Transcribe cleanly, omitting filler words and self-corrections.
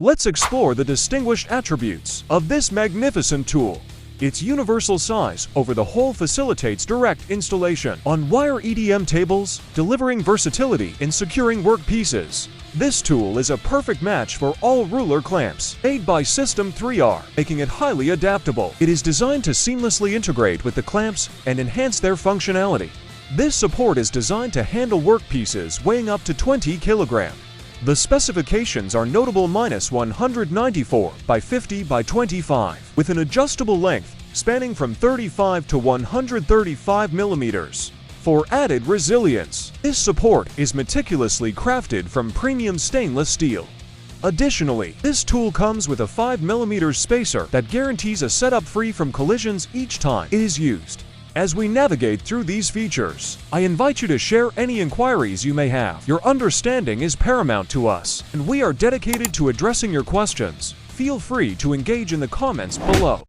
Let's explore the distinguished attributes of this magnificent tool. Its universal size over the hole facilitates direct installation on wire EDM tables, delivering versatility in securing workpieces. This tool is a perfect match for all ruler clamps, made by System 3R, making it highly adaptable. It is designed to seamlessly integrate with the clamps and enhance their functionality. This support is designed to handle workpieces weighing up to 20 kilograms. The specifications are notable -194 by 50 by 25, with an adjustable length spanning from 35 to 135 millimeters. For added resilience, this support is meticulously crafted from premium stainless steel. Additionally, this tool comes with a 5 mm spacer that guarantees a setup free from collisions each time it is used. As we navigate through these features, I invite you to share any inquiries you may have. Your understanding is paramount to us, and we are dedicated to addressing your questions. Feel free to engage in the comments below.